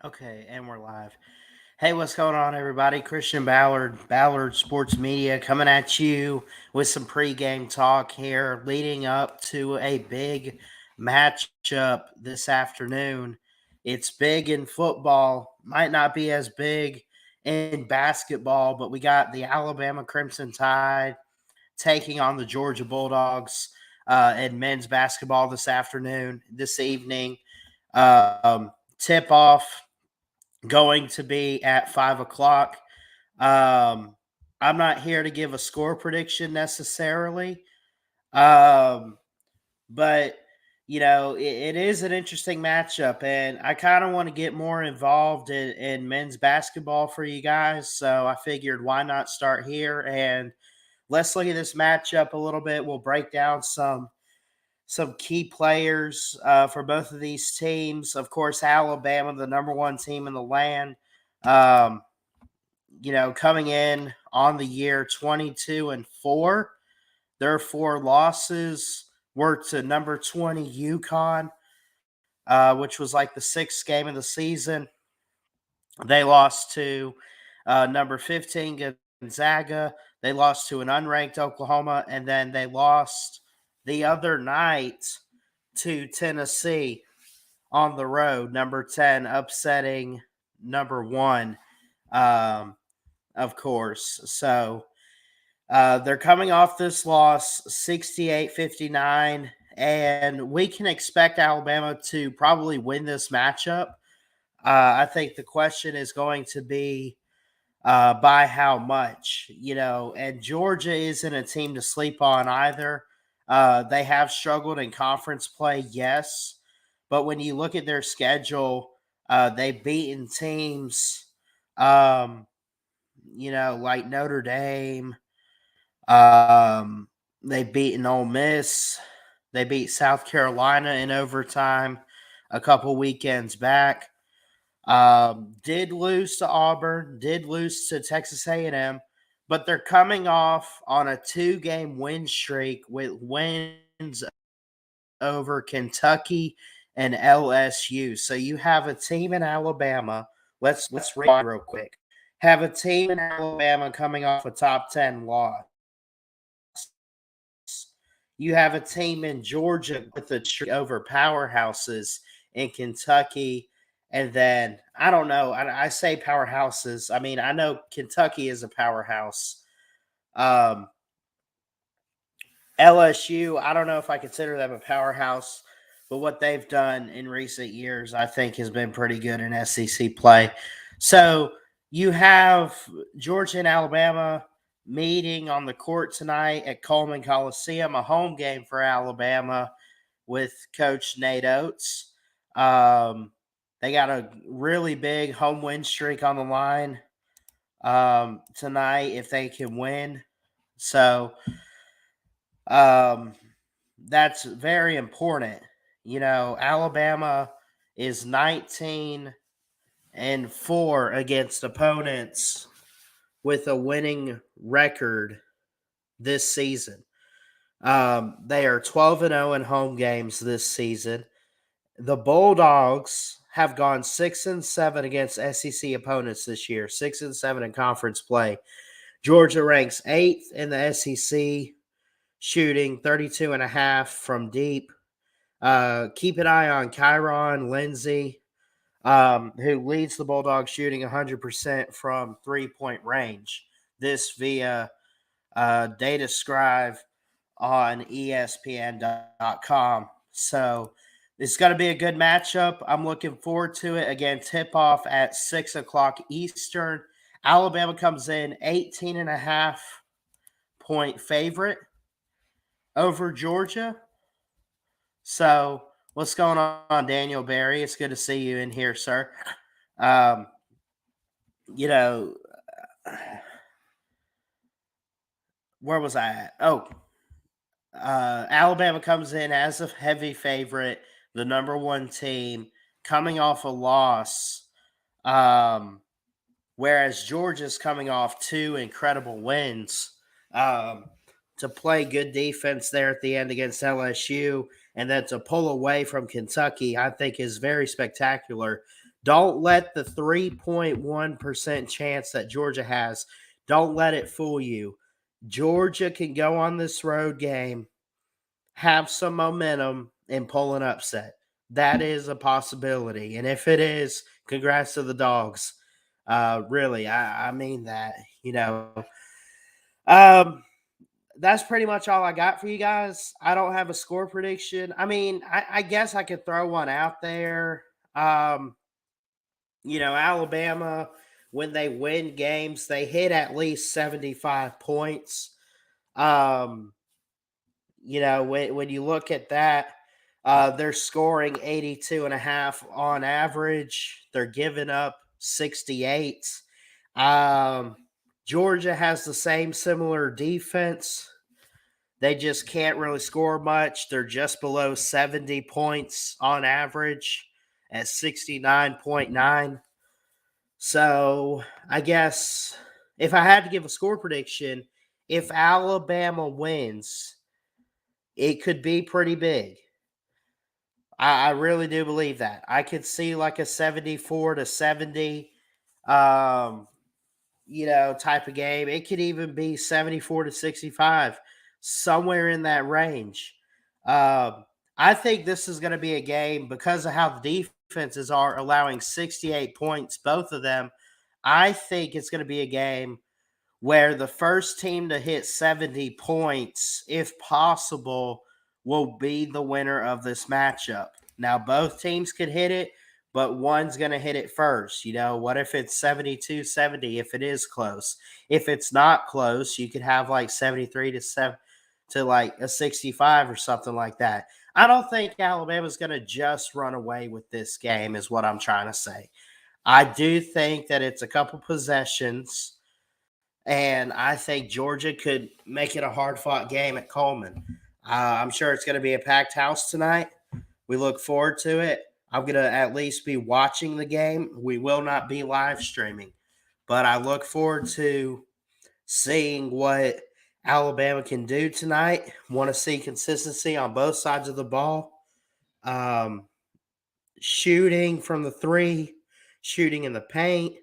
Okay, and we're live. Hey, what's going on, everybody? Christian Ballard Sports Media, coming at you with some pregame talk here, leading up to a big matchup this afternoon. It's big in football, might not be as big in basketball, but we got the Alabama Crimson Tide taking on the Georgia Bulldogs in men's basketball this evening. Tip off going to be at 5 o'clock. Um, I'm not here to give a score prediction necessarily, um, but it is an interesting matchup, and I kind of want to get more involved in men's basketball for you guys. So I figured, why not start here and let's look at this matchup a little bit. We'll break down some key players for both of these teams. Of course, Alabama, the number one team in the land, um, coming in on the year 22-4. Their four losses were to number 20 UConn, which was like the sixth game of the season. They lost to number 15 Gonzaga. They lost to an unranked Oklahoma, and then they lost the other night to Tennessee on the road, number 10, upsetting number one, of course. So they're coming off this loss 68-59, and we can expect Alabama to probably win this matchup. I think the question is going to be by how much, and Georgia isn't a team to sleep on either. They have struggled in conference play, yes, but when you look at their schedule, they've beaten teams, um, like Notre Dame. Um, they've beaten Ole Miss. They beat South Carolina in overtime a couple weekends back. Did lose to Auburn, did lose to Texas A&M, but they're coming off on a 2-game win streak with wins over Kentucky and LSU. So you have a team in Alabama. Let's read real quick. Have a team in Alabama coming off a top 10 loss. You have a team in Georgia with a streak over powerhouses in Kentucky. And then, I don't know. I say powerhouses. I mean, I know Kentucky is a powerhouse. Um, LSU, I don't know if I consider them a powerhouse, but what they've done in recent years, I think, has been pretty good in SEC play. So you have Georgia and Alabama meeting on the court tonight at Coleman Coliseum, a home game for Alabama with Coach Nate Oates. Um, they got a really big home win streak on the line tonight if they can win. So um, that's very important. Alabama is 19-4 against opponents with a winning record this season. They are 12-0 in home games this season. The Bulldogs have gone 6-7 against SEC opponents this year, 6-7 in conference play. Georgia ranks 8th in the SEC, shooting 32.5 from deep. Keep an eye on Kyron Lindsey, who leads the Bulldogs shooting 100% from 3-point range. This via Data Scribe on ESPN.com. So it's going to be a good matchup. I'm looking forward to it. Again, tip off at 6 o'clock Eastern. Alabama comes in 18.5-point favorite over Georgia. So what's going on, Daniel Barry? It's good to see you in here, sir. Um, you know, where was I at? Oh, Alabama comes in as a heavy favorite, the number one team, coming off a loss. Whereas Georgia's coming off two incredible wins. To play good defense there at the end against LSU and then to pull away from Kentucky, I think is very spectacular Don't let the 3.1% chance that Georgia has, don't let it fool you. Georgia can go on this road game, have some momentum, and pull an upset. That is a possibility. And if it is, congrats to the dogs. Really, I mean that, Um, that's pretty much all I got for you guys. I don't have a score prediction. I mean, I guess I could throw one out there. Um, Alabama, when they win games, they hit at least 75 points. Um, when you look at that, they're scoring 82 and a half on average. They're giving up 68. Um, Georgia has the same similar defense. They just can't really score much. They're just below 70 points on average at 69.9. So I guess if I had to give a score prediction, if Alabama wins, it could be pretty big. I really do believe that. I could see like a 74-70 um, type of game. It could even be 74-65, somewhere in that range. I think this is going to be a game because of how the defenses are allowing 68 points, both of them. I think it's going to be a game where the first team to hit 70 points, if possible, will be the winner of this matchup. Now, both teams could hit it, but one's going to hit it first. What if it's 72-70 if it is close? If it's not close, you could have like 73 to like a 65 or something like that. I don't think Alabama's going to just run away with this game is what I'm trying to say. I do think that it's a couple possessions, and I think Georgia could make it a hard-fought game at Coleman. I'm sure it's going to be a packed house tonight. We look forward to it. I'm going to at least be watching the game. We will not be live streaming, but I look forward to seeing what Alabama can do tonight. Want to see consistency on both sides of the ball. Shooting from the three, shooting in the paint,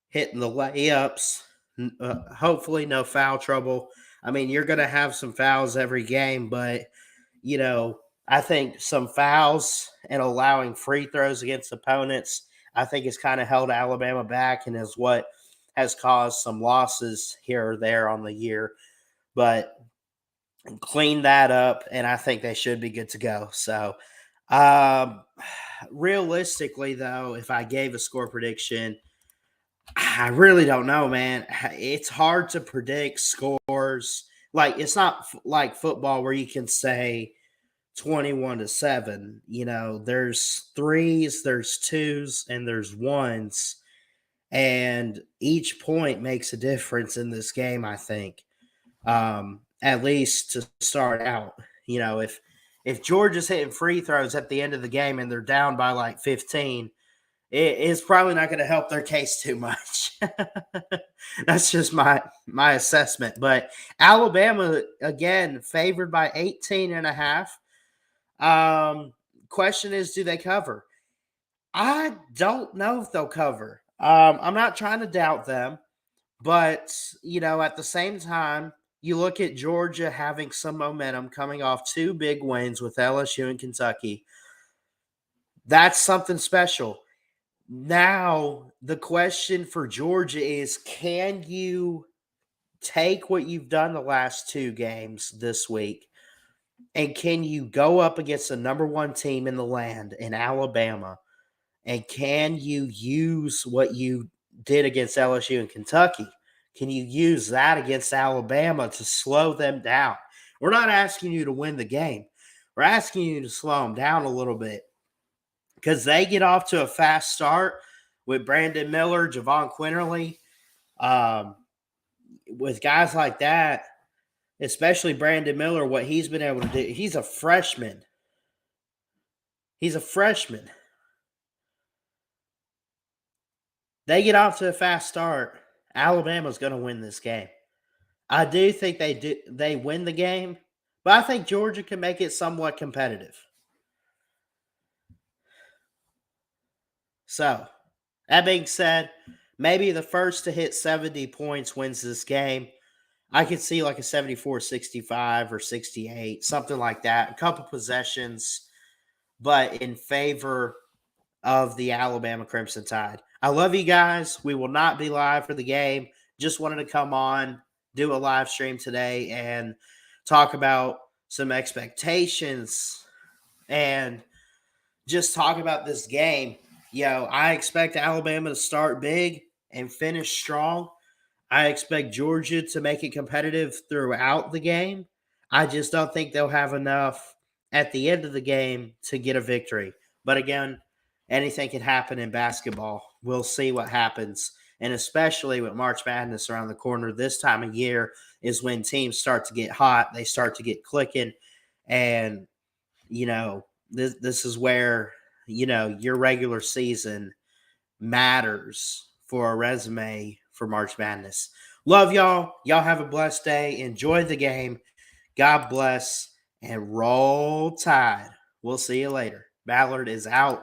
hitting the layups. Hopefully, no foul trouble. I mean, you're going to have some fouls every game, but I think some fouls and allowing free throws against opponents, I think has kind of held Alabama back and is what has caused some losses here or there on the year. But clean that up, and I think they should be good to go. So, um, realistically, though, if I gave a score prediction, I really don't know, man. It's hard to predict scores. Like, it's not like football where you can say 21-7. There's threes, there's twos, and there's ones. And each point makes a difference in this game, I think. At least to start out. If Georgia's hitting free throws at the end of the game and they're down by like 15, it's probably not going to help their case too much. That's just my assessment. But Alabama, again, favored by 18 and a half. Question is, do they cover? I don't know if they'll cover. I'm not trying to doubt them, but at the same time, you look at Georgia having some momentum coming off two big wins with LSU and Kentucky. That's something special. Now, the question for Georgia is, can you take what you've done the last two games this week, and can you go up against the number one team in the land in Alabama, and can you use what you did against LSU and Kentucky? Can you use that against Alabama to slow them down? We're not asking you to win the game. We're asking you to slow them down a little bit because they get off to a fast start with Brandon Miller, Javon Quinterly. With guys like that, especially Brandon Miller, what he's been able to do, he's a freshman. They get off to a fast start. Alabama's going to win this game. I do think they win the game, but I think Georgia can make it somewhat competitive. So, That being said, maybe the first to hit 70 points wins this game. I could see like a 74-65 or 68, something like that. A couple possessions, but in favor of the Alabama Crimson Tide. I love you guys. We will not be live for the game. Just wanted to come on, do a live stream today, and talk about some expectations and just talk about this game. I expect Alabama to start big and finish strong. I expect Georgia to make it competitive throughout the game. I just don't think they'll have enough at the end of the game to get a victory. But again, anything can happen in basketball. We'll see what happens. And especially with March Madness around the corner, this time of year is when teams start to get hot. They start to get clicking. And, this is where, your regular season matters for a resume for March Madness. Love y'all. Y'all have a blessed day. Enjoy the game. God bless and roll tide. We'll see you later. Ballard is out.